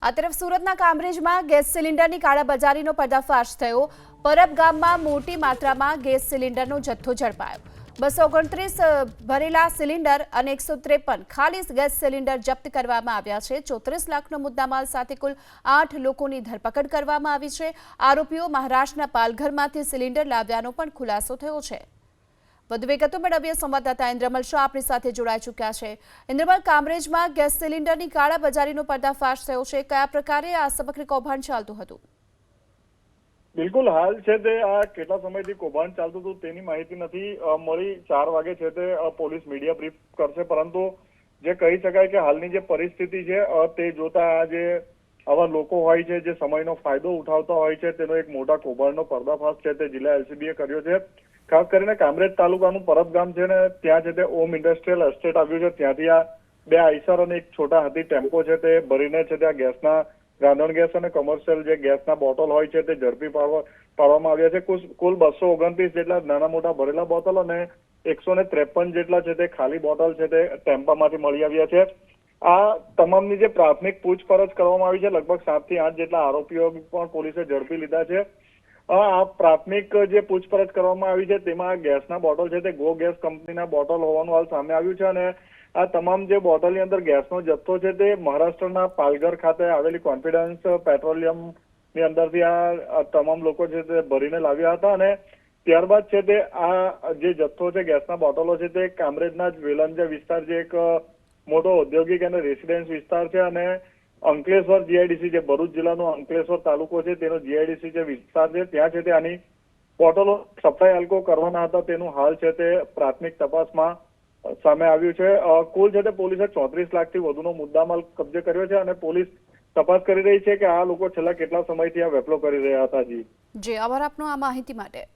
આ તરફ સુરતના કામરેજમાં ગેસ સિલિન્ડરની કાળાબજારીનો પર્દાફાશ થયો। પરબ ગામમાં મોટી માત્રામાં ગેસ સિલિન્ડરનો જથ્થો ઝડપાયો। 229 ભરેલા સિલિન્ડર અને 153 ખાલી ગેસ સિલિન્ડર જપ્ત કરવામાં આવ્યા છે। 34 લાખનો મુદ્દામાલ સાથે કુલ 8 લોકોની ધરપકડ કરવામાં આવી છે। આરોપીઓ મહારાષ્ટ્રના પાલઘરમાંથી સિલિન્ડર લાવ્યાનો પણ ખુલાસો થયો છે। વધુ વિગતો મેળવીએ સંવાદદાતા ઇન્દ્રમલ શાહ આપણી સાથે જોડાઈ ચૂક્યા છે। ઇન્દ્રમલ, કામરેજમાં ગેસ સિલિન્ડરની કાળાબજારીનો પર્દાફાશ થયો છે। કયા પ્રકારે આ સમગ્ર કૌભાંડ ચાલતું હતું? બિલકુલ, હાલ છે તે આ કેટલા સમયથી કૌભાંડ ચાલતું હતું તેની માહિતી નથી મળી। 4 વાગે છે તે પોલીસ મીડિયા બ્રીફ કરશે, પરંતુ જે કહી શકાય કે હાલની જે પરિસ્થિતિ છે તે જોતા આ જે આવા લોકો હોય છે જે સમયનો ફાયદો ઉઠાવતા હોય છે તેનો એક મોટા કૌભાંડનો પર્દાફાશ છે તે જિલ્લા એલસીબીએ કર્યો છે। ખાસ કરીને કામરેજ તાલુકાનું પરબ ગામ છે ને ત્યાં છે તે ઓમ ઇન્ડસ્ટ્રીયલ એસ્ટેટ આવ્યું છે। ત્યાંથી આ 2 આઈસર અને એક છોટા હાથી ટેમ્પો છે તે ભરીને છે ત્યાં ગેસના રાંધણ ગેસ અને કમર્શિયલ જે ગેસના બોટલ હોય છે તે ઝડપી પાડવામાં આવ્યા છે। કુલ 229 જેટલા નાના મોટા ભરેલા બોટલ અને 153 જેટલા છે તે ખાલી બોટલ છે તે ટેમ્પામાંથી મળી આવ્યા છે। આ તમામની જે પ્રાથમિક પૂછપરછ કરવામાં આવી છે, લગભગ 7 થી 8 જેટલા આરોપીઓ પણ પોલીસે ઝડપી લીધા છે। આ પ્રાથમિક જે પૂછપરછ કરવામાં આવી છે તેમાં ગેસના બોટલ છે તે ગો ગેસ કંપનીના બોટલ હોવાનું હાલ સામે આવ્યું છે અને આ તમામ જે બોટલની અંદર ગેસનો જથ્થો છે તે મહારાષ્ટ્રના પાલઘર ખાતે આવેલી કોન્ફિડન્સ પેટ્રોલિયમની અંદરથી આ તમામ લોકો છે તે ભરીને લાવ્યા હતા અને ત્યારબાદ છે તે આ જે જથ્થો છે ગેસના બોટલો છે તે કામરેજના જ વેલંજા વિસ્તાર જે એક મોટો ઔદ્યોગિક અને રેસિડેન્સ વિસ્તાર છે અને અંકલેશ્વર જીઆઈડીસી જે ભરૂચ જિલ્લાનો અંકલેશ્વર તાલુકો છે તેનો જીઆઈડીસી જે વિસ્તાર છે ત્યાં છે તે આની બોટલો સપ્લાય આલ્કો કરવાના હતા તેનું હાલ છે તે પ્રાથમિક તપાસમાં સામે આવ્યું છે। કુલ છે તે પોલીસે 34 લાખથી વધુનો મુદ્દામાલ કબજે કર્યો છે અને પોલીસ તપાસ કરી રહી છે કે આ લોકો છેલ્લા કેટલા સમયથી આ વેપલો કરી રહ્યા હતા। જી, આભાર આપનો આ માહિતી માટે।